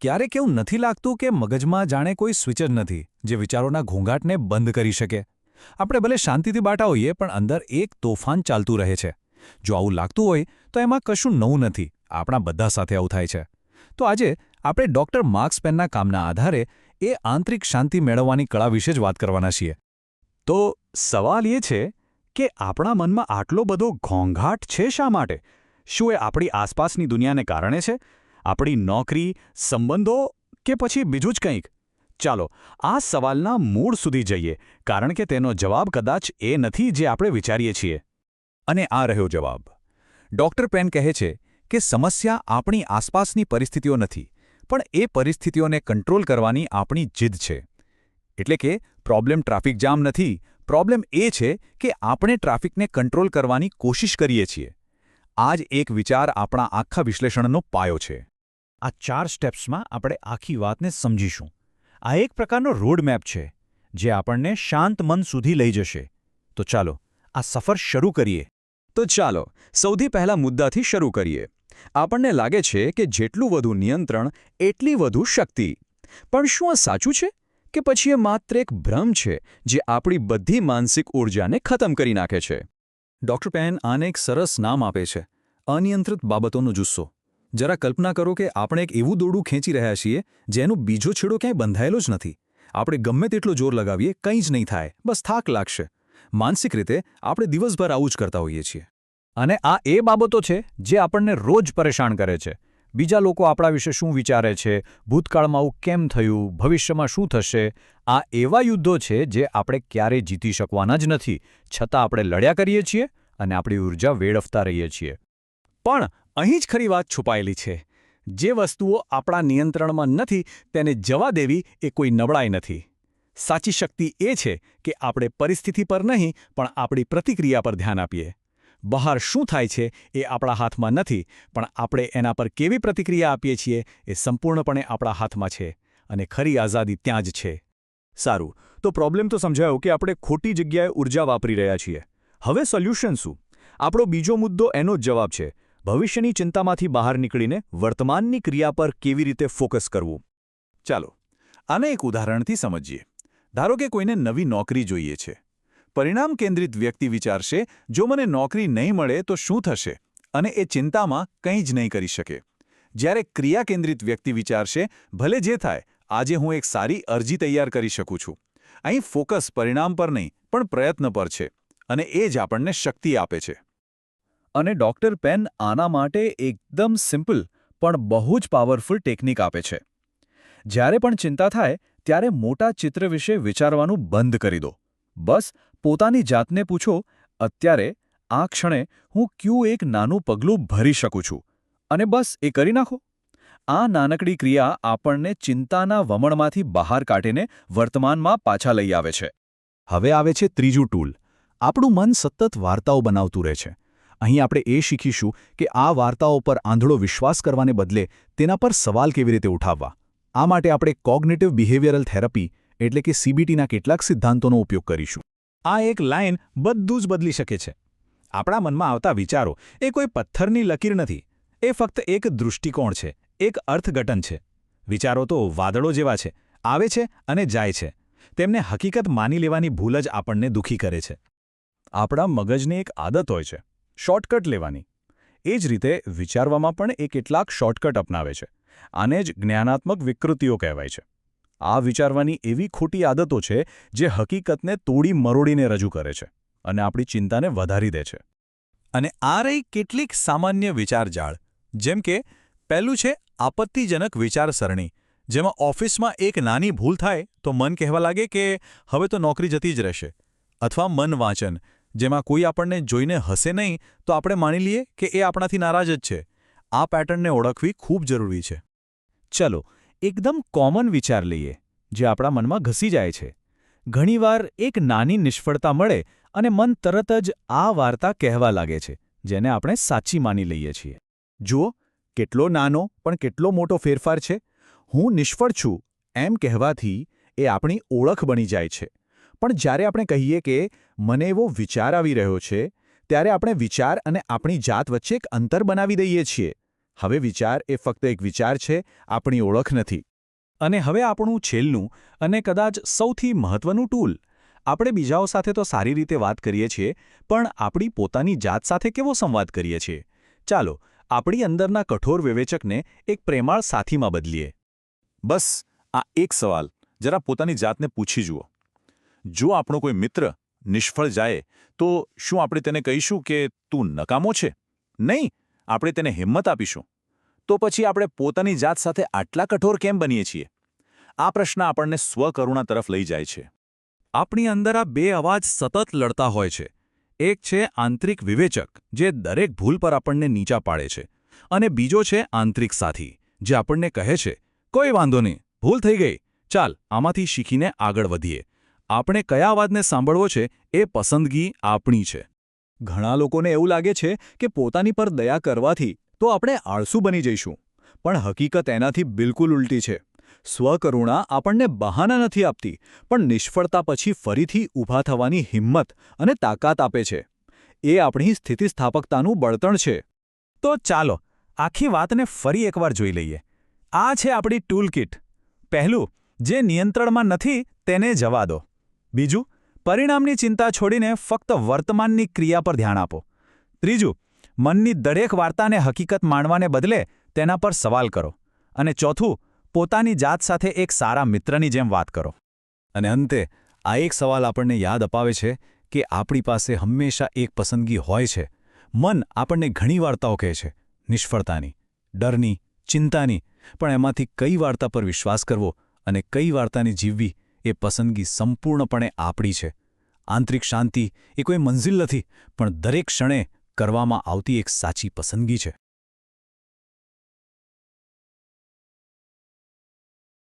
ક્યારેક એવું નથી લાગતું કે મગજમાં જાણે કોઈ સ્વિચ જ નથી જે વિચારોના ઘોંઘાટને બંધ કરી શકે? આપણે ભલે શાંતિથી બાટા હોઈએ પણ અંદર એક તોફાન ચાલતું રહે છે. જો આવું લાગતું હોય તો એમાં કશું નવું નથી, આપણા બધા સાથે આવું થાય છે. તો આજે આપણે ડૉક્ટર માર્ક્સ પેનના કામના આધારે એ આંતરિક શાંતિ મેળવવાની કળા વિશે જ વાત કરવાના છીએ. તો સવાલ એ છે કે આપણા મનમાં આટલો બધો ઘોંઘાટ છે શા માટે? શું એ આપણી આસપાસની દુનિયાને કારણે છે? આપણી નોકરી, સંબંધો કે પછી બીજું જ કંઈક? ચાલો આ સવાલના મૂળ સુધી જઈએ, કારણ કે તેનો જવાબ કદાચ એ નથી જે આપણે વિચારીએ છીએ. અને આ રહ્યો જવાબ. ડૉક્ટર પેન કહે છે કે સમસ્યા આપણી આસપાસની પરિસ્થિતિઓ નથી, પણ એ પરિસ્થિતિઓને કંટ્રોલ કરવાની આપણી જીદ છે. એટલે કે પ્રોબ્લેમ ટ્રાફિક જામ નથી, પ્રોબ્લેમ એ છે કે આપણે ટ્રાફિકને કંટ્રોલ કરવાની કોશિશ કરીએ છીએ. આ જ એક વિચાર આપણા આખા વિશ્લેષણનો પાયો છે. આ 4 સ્ટેપ્સમાં આપણે આખી વાતને સમજીશું. આ એક પ્રકારનો રોડમેપ છે જે આપણને શાંત મન સુધી લઈ જશે. તો ચાલો આ સફર શરૂ કરીએ. તો ચાલો સૌથી પહેલા મુદ્દાથી શરૂ કરીએ. આપણને લાગે છે કે જેટલું વધુ નિયંત્રણ એટલી વધુ શક્તિ. પણ શું આ સાચું છે કે પછી એ માત્ર એક ભ્રમ છે જે આપણી બધી માનસિક ઊર્જાને ખતમ કરી નાખે છે? ડૉક્ટર પેન આને એક સરસ નામ આપે છે: અનિયંત્રિત બાબતોનો જુસ્સો. જરા કલ્પના કરો કે આપણે એક એવું દોરડું ખેંચી રહ્યા છીએ જેનો બીજો છેડો ક્યાંય બંધાયેલો જ નથી. આપણે ગમે તેટલો જોર લગાવીએ કંઈ જ નહીં થાય, બસ થાક લાગશે. માનસિક રીતે આપણે દિવસભર આવું જ કરતા હોઈએ છીએ. અને આ એ બાબતો છે જે આપણને રોજ પરેશાન કરે છે. બીજા લોકો આપણા વિશે શું વિચારે છે, ભૂતકાળમાં આવું કેમ થયું, ભવિષ્યમાં શું થશે. આ એવા યુદ્ધો છે જે આપણે ક્યારેય જીતી શકવાના જ નથી, છતાં આપણે લડ્યા કરીએ છીએ અને આપણી ઊર્જા વેડફતા રહીએ છીએ. પણ અહીં જ ખરી વાત છુપાયેલી છે. જે વસ્તુઓ આપણા નિયંત્રણમાં નથી તેને જવા દેવી એ કોઈ નબળાઈ નથી. સાચી શક્તિ એ છે કે આપણે પરિસ્થિતિ પર નહીં પણ આપણી પ્રતિક્રિયા પર ધ્યાન આપીએ. બહાર શું થાય છે એ આપણા હાથમાં નથી, પણ આપણે એના પર કેવી પ્રતિક્રિયા આપીએ છીએ એ સંપૂર્ણપણે આપણા હાથમાં છે. અને ખરી આઝાદી ત્યાં જ છે. સારું, તો પ્રોબ્લેમ તો સમજાયો કે આપણે ખોટી જગ્યાએ ઊર્જા વાપરી રહ્યા છીએ. હવે સોલ્યુશન શું? આપણો બીજો મુદ્દો એનો જ જવાબ છે: ભવિષ્યની ચિંતામાંથી બહાર નીકળીને વર્તમાનની ક્રિયા પર કેવી રીતે ફોકસ કરવું. ચાલો આને એક ઉદાહરણથી સમજીએ. ધારો કે કોઈને નવી નોકરી જોઈએ છે. પરિણામ કેન્દ્રિત વ્યક્તિ વિચારશે, જો મને નોકરી નહીં મળે તો શું થશે, અને એ ચિંતામાં કંઈ જ નહીં કરી શકે. જ્યારે ક્રિયા કેન્દ્રિત વ્યક્તિ વિચારશે, ભલે જે થાય, આજે હું એક સારી અરજી તૈયાર કરી શકું છું. અહીં ફોકસ પરિણામ પર નહીં પણ પ્રયત્ન પર છે, અને એ જ આપણને શક્તિ આપે છે. અને ડૉક્ટર પેન આના માટે એકદમ સિમ્પલ પણ બહુ જ પાવરફુલ ટેકનિક આપે છે. જ્યારે પણ ચિંતા થાય ત્યારે મોટા ચિત્ર વિશે વિચારવાનું બંધ કરી દો. બસ પોતાની જાતને પૂછો, અત્યારે આ ક્ષણે હું ક્યું એક નાનું પગલું ભરી શકું છું, અને બસ એ કરી નાખો. આ નાનકડી ક્રિયા આપણને ચિંતાના વમળમાંથી બહાર કાઢીને વર્તમાનમાં પાછા લઈ આવે છે. હવે આવે છે ત્રીજું ટૂલ. આપણું મન સતત વાર્તાઓ બનાવતું રહે છે. અહીં આપણે એ શીખીશું કે આ વાર્તાઓ પર આંધળો વિશ્વાસ કરવાને બદલે તેના પર સવાલ કેવી રીતે ઉઠાવવા. આ માટે આપણે કોગ્નિટિવ બિહેવિયરલ થેરપી એટલે કે CBTના કેટલાક સિદ્ધાંતોનો ઉપયોગ કરીશું. આ એક લાઇન બધું જ બદલી શકે છે. આપણા મનમાં આવતા વિચારો એ કોઈ પથ્થરની લકીર નથી. એ ફક્ત એક દૃષ્ટિકોણ છે, એક અર્થઘટન છે. વિચારો તો વાદળો જેવા છે, આવે છે અને જાય છે. તેમને હકીકત માની લેવાની ભૂલ જ આપણને દુઃખી કરે છે. આપણા મગજની એક આદત હોય છે શોર્ટકટ લેવાની. એ જ રીતે વિચારવામાં પણ એ કેટલાક શોર્ટકટ અપનાવે છે. આને જ જ્ઞાનાત્મક વિકૃતિઓ કહેવાય છે. આ વિચારવાની એવી ખોટી આદતો છે જે હકીકતને તોડી મરોડીને રજૂ કરે છે અને આપણી ચિંતાને વધારી દે છે. અને આ રહી કેટલીક સામાન્ય વિચારજાળ. જેમ કે પહેલું છે આપત્તિજનક વિચારસરણી, જેમાં ઓફિસમાં એક નાની ભૂલ થાય તો મન કહેવા લાગે કે હવે તો નોકરી જતી જ રહેશે. અથવા મન વાંચન, જેમાં કોઈ આપણને જોઈને હસે નહીં તો આપણે માની લઈએ કે એ આપણાથી નારાજ જ છે. આ પેટર્નને ઓળખવી ખૂબ જરૂરી છે. ચલો એકદમ કોમન વિચાર લઈએ જે આપણા મનમાં ઘસી જાય છે. ઘણીવાર એક નાની નિષ્ફળતા મળે અને મન તરત જ આ વાર્તા કહેવા લાગે છે, જેને આપણે સાચી માની લઈએ છીએ. જુઓ કેટલો નાનો પણ કેટલો મોટો ફેરફાર છે. હું નિષ્ફળ છું એમ કહેવાથી એ આપણી ઓળખ બની જાય છે. પણ જ્યારે આપણે કહીએ કે મને એવો વિચાર આવી રહ્યો છે, ત્યારે આપણે વિચાર અને આપણી જાત વચ્ચે એક અંતર બનાવી દઈએ છીએ. હવે વિચાર એ ફક્ત એક વિચાર છે, આપણી ઓળખ નથી. અને હવે આપણું છેલ્લું અને કદાચ સૌથી મહત્વનું ટૂલ. આપણે બીજાઓ સાથે તો સારી રીતે વાત કરીએ છીએ, પણ આપણી પોતાની જાત સાથે કેવો સંવાદ કરીએ છીએ? ચાલો આપણી અંદરના કઠોર વિવેચકને એક પ્રેમાળ સાથીમાં બદલીએ. બસ આ એક સવાલ જરા પોતાની જાતને પૂછી જુઓ. જો આપણો કોઈ મિત્ર નિષ્ફળ જાય તો શું આપણે તેને કહીશું કે તું નકામો છે? નહીં, આપણે તેને હિંમત આપીશું. તો પછી આપણે પોતાની જાત સાથે આટલા કઠોર કેમ બનીએ છીએ? આ પ્રશ્ન આપણને સ્વકરુણા તરફ લઈ જાય છે. આપણી અંદર આ બે અવાજ સતત લડતા હોય છે. એક છે આંતરિક વિવેચક, જે દરેક ભૂલ પર આપણને નીચા પાડે છે, અને બીજો છે આંતરિક સાથી, જે આપણને કહે છે, કોઈ વાંધો નહીં, ભૂલ થઈ ગઈ, ચાલ આમાંથી શીખીને આગળ વધીએ. આપણે કયા અવાજને સાંભળવો છે એ પસંદગી આપણી છે. ઘણા લોકોને એવું લાગે છે કે પોતાની પર દયા કરવાથી તો આપણે આળસુ બની જઈશું, પણ હકીકત એનાથી બિલકુલ ઉલટી છે. સ્વકરુણા આપણને બહાના નથી આપતી, પણ નિષ્ફળતા પછી ફરીથી ઊભા થવાની હિંમત અને તાકાત આપે છે. એ આપણી સ્થિતિસ્થાપકતાનું બળતણ છે. તો ચાલો આખી વાતને ફરી એકવાર જોઈ લઈએ. આ છે આપણી ટૂલ કિટ. પહેલું, જે નિયંત્રણમાં નથી તેને જવા દો. બીજું, પરિણામની ચિંતા છોડીને ફક્ત વર્તમાનની ક્રિયા પર ધ્યાન આપો. ત્રીજું, મનની દરેક વાર્તાને હકીકત માણવાને બદલે તેના પર સવાલ કરો. અને ચોથું, પોતાની જાત સાથે એક સારા મિત્રની જેમ વાત કરો. અને અંતે આ એક સવાલ આપણને યાદ અપાવે છે કે આપણી પાસે હંમેશા એક પસંદગી હોય છે. મન આપણને ઘણી વાર્તાઓ કહે છે, નિષ્ફળતાની, ડરની, ચિંતાની, પણ એમાંથી કઈ વાર્તા પર વિશ્વાસ કરવો અને કઈ વાર્તાને જીવવી એ પસંદગી સંપૂર્ણપણે આપણી છે. આંતરિક શાંતિ એ કોઈ મંઝિલ નથી, પણ દરેક ક્ષણે કરવામાં આવતી એક સાચી પસંદગી છે.